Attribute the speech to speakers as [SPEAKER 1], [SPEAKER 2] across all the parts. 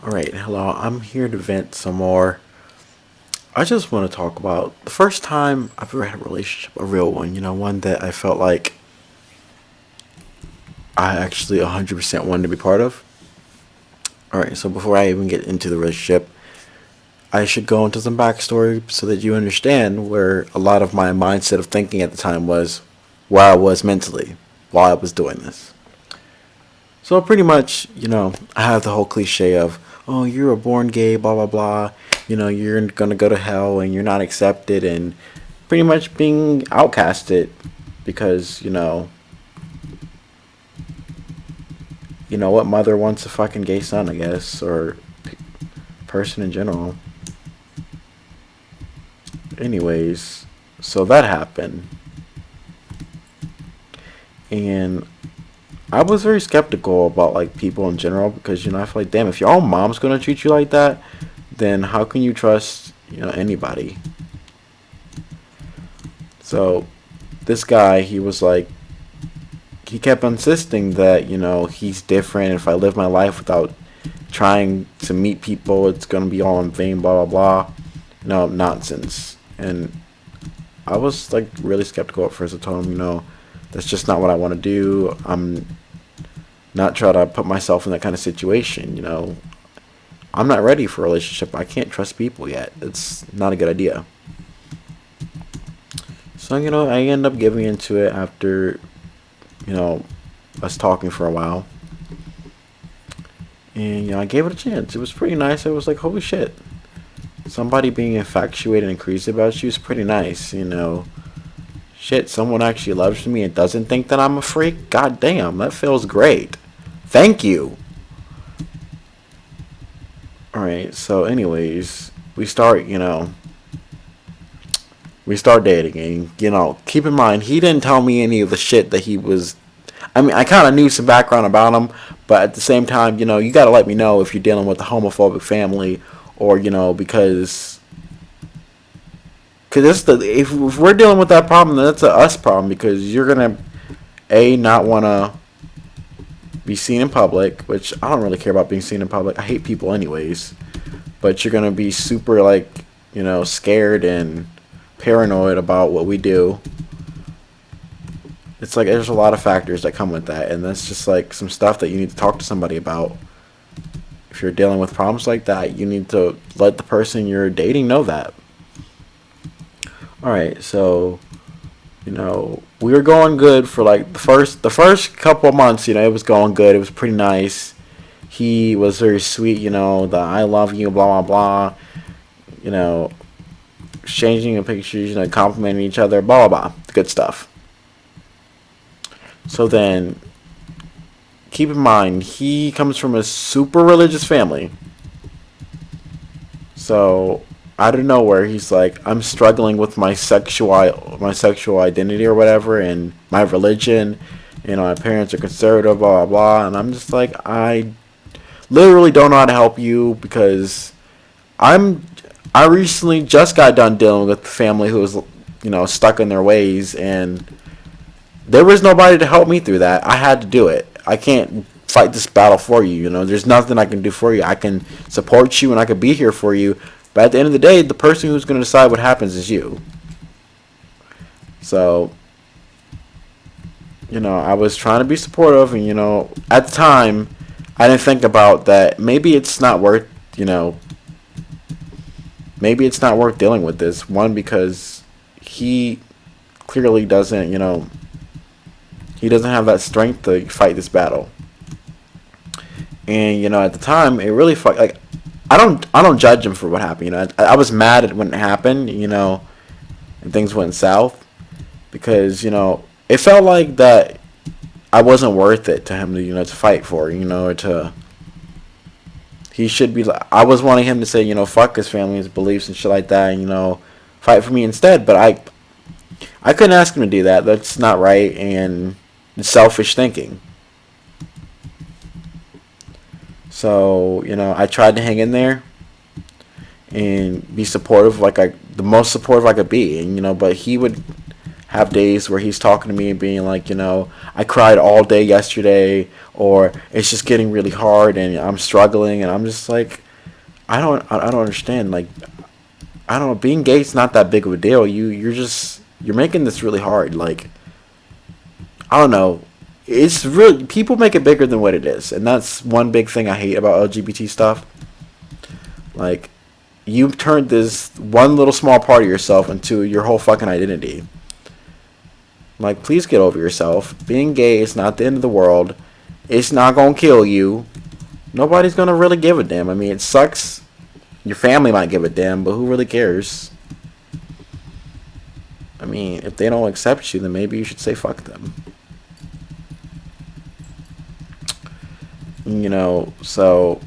[SPEAKER 1] Alright, hello. I'm here to vent some more. I just want to talk about the first time I've ever had a relationship, a real one, one that I felt like I actually 100% wanted to be part of. Alright, so before I even get into the relationship, I should go into some backstory so that you understand where a lot of my mindset of thinking at the time was, where I was mentally while I was doing this. So pretty much, I have the whole cliche of, oh, you're a born gay, blah blah blah. You're gonna go to hell and you're not accepted, and pretty much being outcasted because what mother wants a fucking gay son, I guess, or person in general. Anyways, so that happened, and I was very skeptical about like people in general because I feel like, damn, if your own mom's gonna treat you like that, then how can you trust anybody? So this guy, he was like, he kept insisting that he's different. If I live my life without trying to meet people, it's gonna be all in vain. Blah blah blah. Nonsense. And I was like really skeptical at first. I told him, that's just not what I want to do. I'm not trying to put myself in that kind of situation. I'm not ready for a relationship. I can't trust people yet. It's not a good idea. So I end up giving into it after us talking for a while, and I gave it a chance. It was pretty nice. I was like, holy shit, somebody being infatuated and crazy about you is pretty nice. Shit, someone actually loves me and doesn't think that I'm a freak. God damn, that feels great. Thank you. Alright, so anyways, we start dating, and keep in mind, he didn't tell me any of the shit that he was. I mean, I kind of knew some background about him, but at the same time, you got to let me know if you're dealing with a homophobic family, or because it's if we're dealing with that problem, then that's a us problem, because you're gonna not want to be seen in public, which I don't really care about being seen in public. I hate people anyways, but you're gonna be super like scared and paranoid about what we do. It's like there's a lot of factors that come with that, and that's just like some stuff that you need to talk to somebody about. If you're dealing with problems like that, you need to let the person you're dating know that. Alright, so we were going good for like the first couple of months. It was going good. It was pretty nice. He was very sweet. The I love you, blah blah blah. Exchanging pictures. Complimenting each other, blah blah blah. Good stuff. So then, keep in mind, he comes from a super religious family. So out of nowhere, he's like, I'm struggling with my sexual identity or whatever, and my religion. My parents are conservative, blah blah blah, and I'm just like, I literally don't know how to help you because I'm I recently just got done dealing with the family who was stuck in their ways, and there was nobody to help me through that. I had to do it. I can't fight this battle for you. There's nothing I can do for you. I can support you and I can be here for you, but at the end of the day, the person who's going to decide what happens is you. So, I was trying to be supportive, and at the time, I didn't think about that. Maybe it's not worth, maybe it's not worth dealing with this. One, because he clearly doesn't, he doesn't have that strength to fight this battle. And at the time, it really like I don't judge him for what happened. I was mad at when it happened. And things went south because it felt like that I wasn't worth it to him to to fight for. Or to he should be. I was wanting him to say fuck his family, his beliefs and shit like that. And, fight for me instead. But I couldn't ask him to do that. That's not right, and it's selfish thinking. So, I tried to hang in there and be supportive, the most supportive I could be. And, but he would have days where he's talking to me and being like, I cried all day yesterday, or it's just getting really hard and I'm struggling, and I'm just like, I don't understand. Like, I don't know, being gay is not that big of a deal. You're making this really hard. Like, I don't know. It's really, people make it bigger than what it is, and that's one big thing I hate about LGBT stuff. Like, you've turned this one little small part of yourself into your whole fucking identity. Like, please get over yourself. Being gay is not the end of the world. It's not gonna kill you. Nobody's gonna really give a damn. I mean, it sucks. Your family might give a damn, but who really cares? I mean, if they don't accept you, then maybe you should say fuck them. So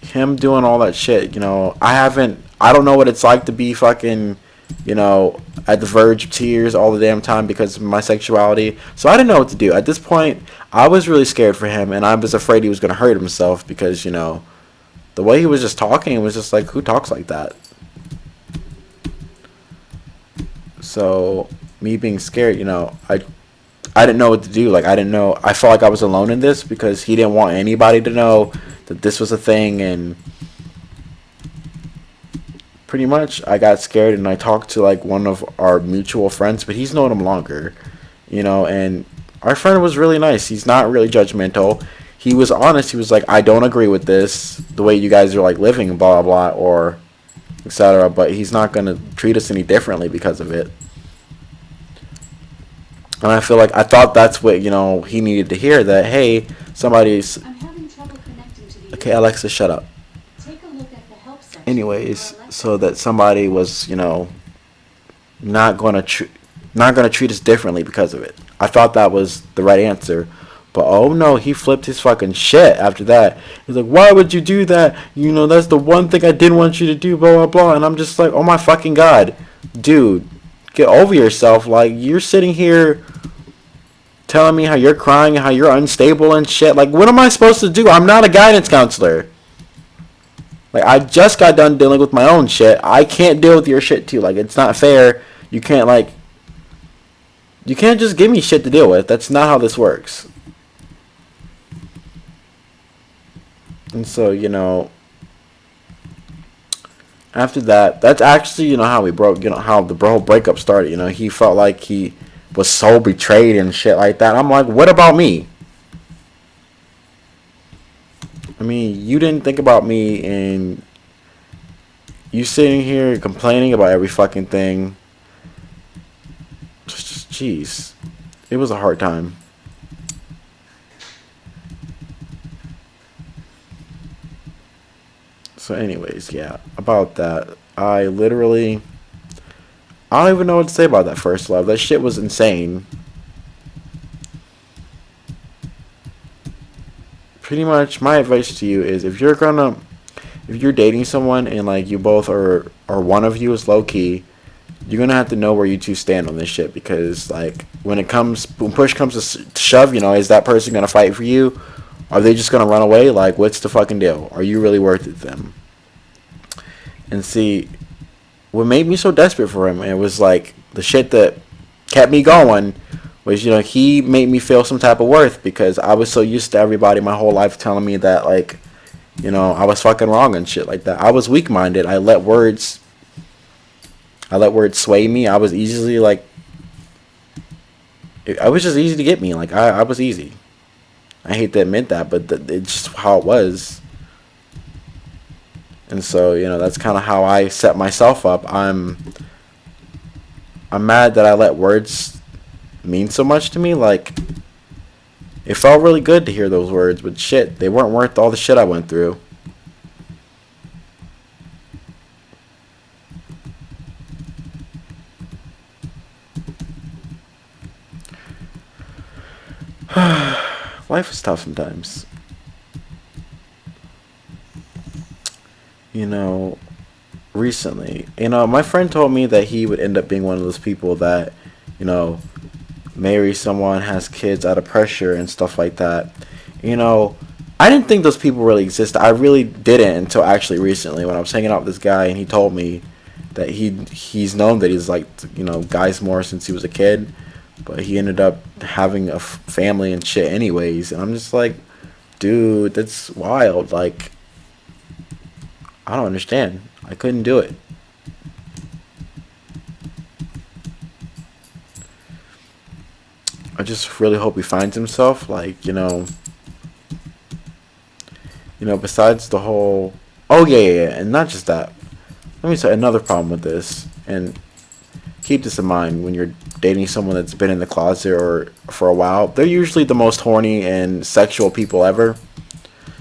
[SPEAKER 1] him doing all that shit, I don't know what it's like to be fucking, at the verge of tears all the damn time because of my sexuality. So I didn't know what to do. At this point, I was really scared for him, and I was afraid he was going to hurt himself because, the way he was just talking, it was just like, who talks like that? So, me being scared, I didn't know what to do. Like, I didn't know. I felt like I was alone in this because he didn't want anybody to know that this was a thing, and pretty much I got scared and I talked to like one of our mutual friends, but he's known him longer, and our friend was really nice. He's not really judgmental. He was honest. He was like, I don't agree with this, the way you guys are like living, blah blah, or etc. But he's not gonna treat us any differently because of it. And I feel like I thought that's what he needed to hear. That hey, somebody's. I'm having trouble connecting to the. Okay, Alexa, shut up. Take a look at the help section. Anyways, so that somebody was not gonna treat us differently because of it. I thought that was the right answer. But oh no, he flipped his fucking shit after that. He's like, why would you do that? That's the one thing I didn't want you to do, blah, blah, blah. And I'm just like, oh my fucking God. Dude, get over yourself. Like, you're sitting here telling me how you're crying, how you're unstable and shit. Like, what am I supposed to do? I'm not a guidance counselor. Like, I just got done dealing with my own shit. I can't deal with your shit too. Like, it's not fair. You can't just give me shit to deal with. That's not how this works. And so, after that, that's actually, how we broke, how the whole breakup started. He felt like he was so betrayed and shit like that. I'm like, what about me? I mean, you didn't think about me, and you sitting here complaining about every fucking thing. Just, jeez. It was a hard time. So anyways, yeah, about that. I don't even know what to say about that first love. That shit was insane. Pretty much my advice to you is if you're dating someone and like you both are, or one of you is low key, you're gonna have to know where you two stand on this shit, because like when push comes to shove, is that person gonna fight for you? Are they just gonna run away? Like, what's the fucking deal? Are you really worth it to them? And see, what made me so desperate for him, and it was like the shit that kept me going, was he made me feel some type of worth, because I was so used to everybody my whole life telling me that like, I was fucking wrong and shit like that. I was weak minded. I let words sway me. I was easily like, I was just easy to get me. Like I was easy. I hate to admit that, but it's just how it was. And so, that's kind of how I set myself up. I'm mad that I let words mean so much to me. Like, it felt really good to hear those words, but shit, they weren't worth all the shit I went through. Life is tough sometimes. Recently, my friend told me that he would end up being one of those people that, marry someone, has kids out of pressure and stuff like that. I didn't think those people really existed. I really didn't until actually recently when I was hanging out with this guy and he told me that he's known that he's liked, guys more since he was a kid, but he ended up having a family and shit anyways. And I'm just like, dude, that's wild. Like, I don't understand. I couldn't do it. I just really hope he finds himself. Like, besides the whole. Oh yeah, and not just that. Let me say another problem with this, and keep this in mind when you're dating someone that's been in the closet or for a while. They're usually the most horny and sexual people ever.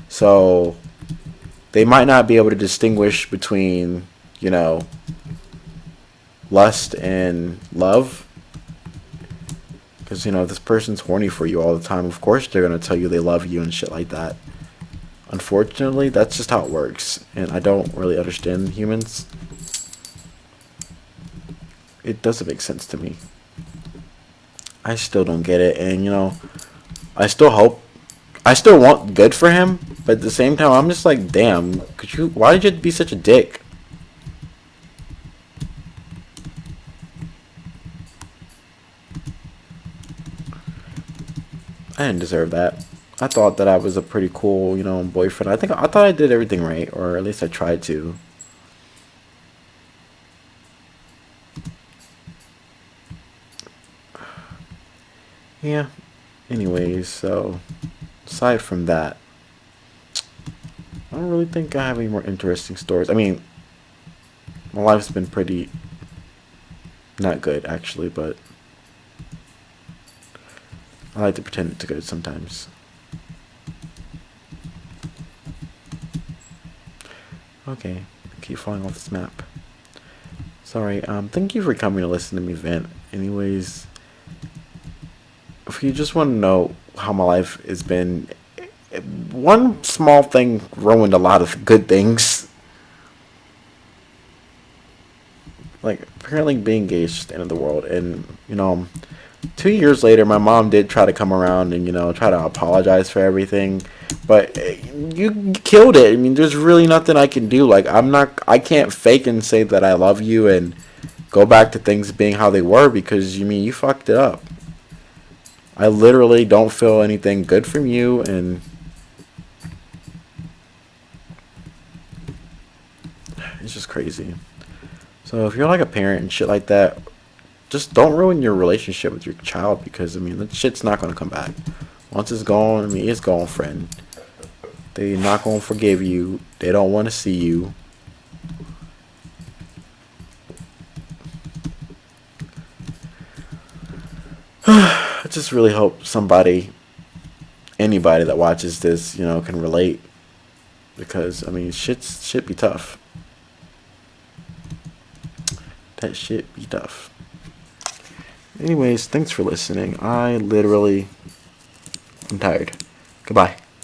[SPEAKER 1] So they might not be able to distinguish between, lust and love. Because, if this person's horny for you all the time, of course they're going to tell you they love you and shit like that. Unfortunately, that's just how it works. And I don't really understand humans. It doesn't make sense to me. I still don't get it. And, I still hope. I still want good for him. But at the same time, I'm just like, damn. Why did you be such a dick? I didn't deserve that. I thought that I was a pretty cool, boyfriend. I thought I did everything right, or at least I tried to. Yeah. Anyways, so aside from that, I don't really think I have any more interesting stories. I mean, my life's been pretty not good actually, but I like to pretend it's good sometimes. Okay, keep falling off this map. Sorry. Thank you for coming to listen to me vent. Anyways, if you just want to know how my life has been, one small thing ruined a lot of good things. Like, apparently being engaged is the end of the world. And, 2 years later, my mom did try to come around and, try to apologize for everything. But you killed it. I mean, there's really nothing I can do. Like, I can't fake and say that I love you and go back to things being how they were because, you fucked it up. I literally don't feel anything good from you, and it's just crazy. So if you're like a parent and shit like that, just don't ruin your relationship with your child because, that shit's not going to come back. Once it's gone, it's gone, friend. They're not going to forgive you. They don't want to see you. I just really hope anybody that watches this, can relate. Because, shit be tough. That shit be tough. Anyways, thanks for listening. I'm tired. Goodbye.